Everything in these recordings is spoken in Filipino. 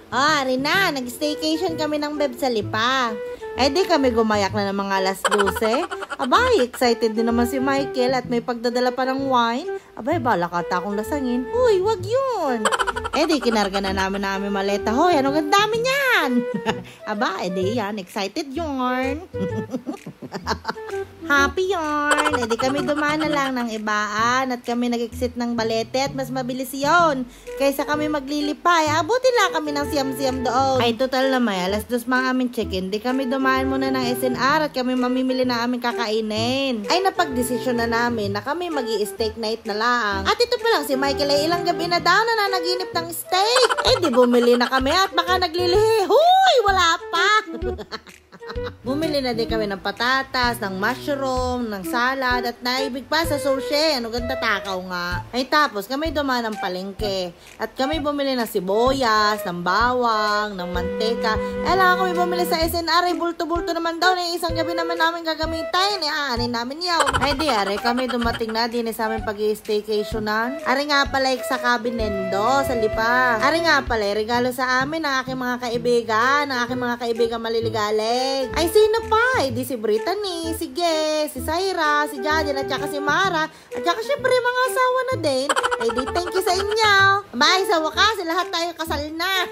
Ari na, nag-staycation kami ng beb sa Lipa. Di kami gumayak na ng mga alas 12. Abay, excited din naman si Michael at may pagdadala pa ng wine. Abay, bala ka akong lasangin. Uy, wag yun. Di kinarga na namin maleta. Hoy, ano gandami niyan? Aba, di yan, excited yun. Happy yarn. Di kami dumaan na lang ng ibaan at kami nag-exit ng Balete at mas mabilis yon kaysa kami maglilipay. Abutin lang kami ng siyam-siyam doon. Ay, total na may alas 2 mga aming check-in. Di kami dumaan muna ng SNR at kami mamimili na aming kakainin. Ay, napag-desisyon na namin na kami magi-steak night na lang. At ito pa lang si Michael ay ilang gabi na daw na nanaginip ng steak. Di bumili na kami at baka naglilihi. Huy, wala pa. Bumili na din kami ng patatas, ng mushroom, ng salad, at naibig pa sa sushi. Ano ganda takaw nga. Ay tapos kami dumaan ng palengke. At kami bumili ng sibuyas, ng bawang, ng manteka. Lang kami bumili sa SNR. Bulto-bulto naman daw. Isang gabi naman namin gagamitin. Aanin namin yaw. Ay di are, kami dumating na din sa aming pag-staycationan. Ari nga pala sa Cabinendo, sa Lipa. Ari nga pala, regalo sa amin ng aking mga kaibigan, ng aking mga kaibigan maliligalig. Ay, sino pa? Di si Brittany, si Ges, si Syra, si Jadin, at saka si Mara, at saka syempre mga asawa na din. Di thank you sa inyo. Bye, sa wakas, lahat tayo kasal na.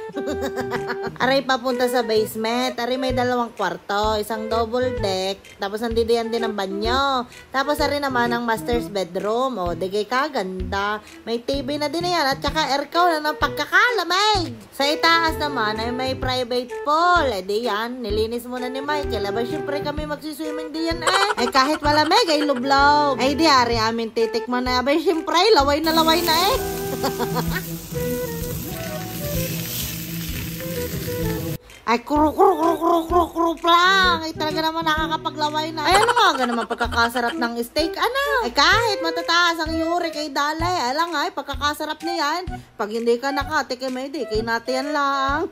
Aray, papunta sa basement. Aray, may 2 kwarto, isang double deck, tapos nandidiyan din ang banyo. Tapos aray naman ang master's bedroom. Digay kaganda. May TV na din yan, at saka aircon na ng pagkakalamig. Sa itaas naman ay may private pool. Di yan, nilinis mo na ni Michael. Aba, syempre kami magsiswimming diyan kahit malamig ay lublob. Ay di ari amin titikman na. Aba, syempre laway na Ay, kuru lang. Ay, talaga naman nakakapaglaway na. Ay, ano nga naman pagkakasarap ng steak? Ano? Ay, kahit matataas ang uric ay dalay. Alang ay, pagkakasarap na yan. Pag hindi ka nakatikim, di kay natin lang.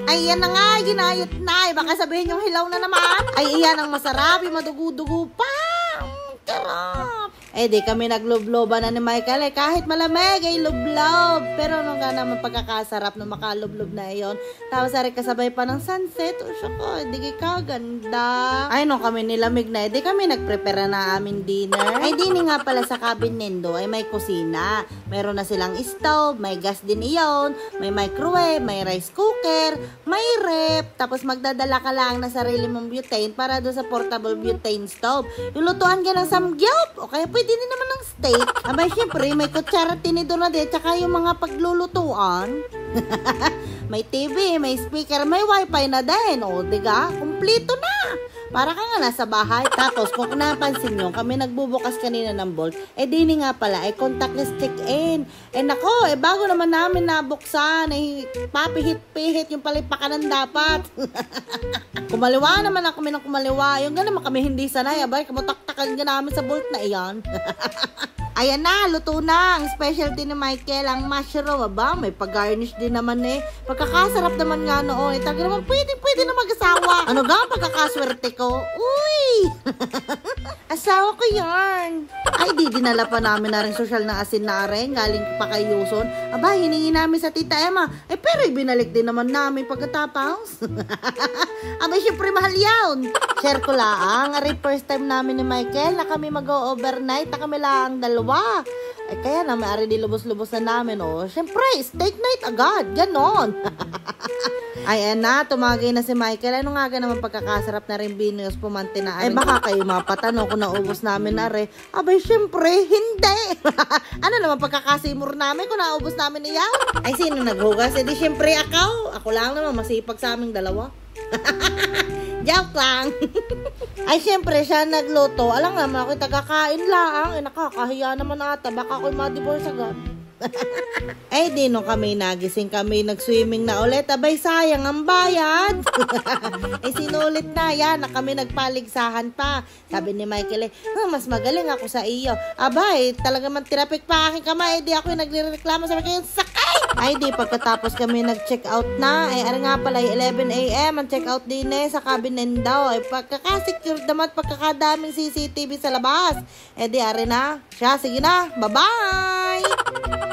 Ay, yan na nga, ginayot na. Baka sabihin yung hilaw na naman. Ay, iyan ang masarap. Madugo-dugo pa. Sarap. Di kami naglubloban na ni Michael. Kahit malamig ay lublob. Pero nung nga naman pagkakasarap na makalublob na iyon. Tapos ari kasabay pa ng sunset. Siya ko, di kaganda. Ay nung kami nilamig na, di kami nagprepare na amin dinner. Ay dini nga pala sa Cabinendo ay may kusina. Meron na silang stove, may gas din iyon, may microwave, may rice cooker, may rep. Tapos magdadala ka lang na sarili mong butane para doon sa portable butane stove. Yung lutuan ka ng samgyup. O kaya pwede din naman ng steak. Abay, syempre, may kutsara tinidor na din, tsaka yung mga paglulutuan. May TV, may speaker, may wifi na din. Diga? Kumplito na. Para ka nga nasa bahay. Tapos, kung napansin nyo, kami nagbubukas kanina ng bolt, dini nga pala, contactless check-in. Nako, bago naman namin nabuksan, papihit-pihit yung palipakan ng dapat. Kumaliwa naman ako kami ng kumaliwa. Yung gano'n kami hindi sanay. Abay, kamutaktakan ka namin sa bolt na iyan. Ayan na, luto na. Ang specialty ni Michael, ang mushroom. Aba, may pag-garnish din naman Pagkakasarap naman nga noon. Talaga naman, pwede na mag-asawa. Ano ga, pagkakaswerte ko? Uy! Asawa ko yarn. Ay, dinala pa namin na rin social na asin na rin. Galing pa kay Yuson. Aba, hiningi namin sa Tita Emma. Pero ibinalik din naman namin pagkatapos. Aba, syempre mahal yun. Share ko lang. Ari, first time namin ni Michael na kami mag-overnight na kami lang 2. Kaya na may ari dilubos-lubos na namin. Syempre, steak night agad. Ganon. Ay, na, tumagay na si Michael. Ano nga naman pagkakasarap na rin binos pumanti na. Baka kayo mapatanong kung naubos namin na rin. Abay, syempre, hindi. Ano naman pagkakasimur namin kung naubos namin niyaw? Ay, sino naghugas? Di syempre ako. Ako lang naman, masipag sa aming 2. Joke lang. Ay, syempre, siya nagluto. Alam naman ako, tagakain lang. Nakakahiya naman ata. Baka ako'y ma-divorce agad. Di nung kami nagising kami, nag-swimming na ulit. Abay, sayang ang bayad. Sinulit na yan. Na kami nagpaligsahan pa. Sabi ni Michael, mas magaling ako sa iyo. Abay, talaga man tirapik pa aking kamay. Di ako yung nagre-reklamo. Sabi kayo, sakay! Di pagkatapos kami nag-check out na. Ari nga pala, 11 a.m. ang check out din sa Cabinendo. Pagkakasecure naman, pagkakadaming CCTV sa labas. Di ari na. Siya, sige na. Bye-bye!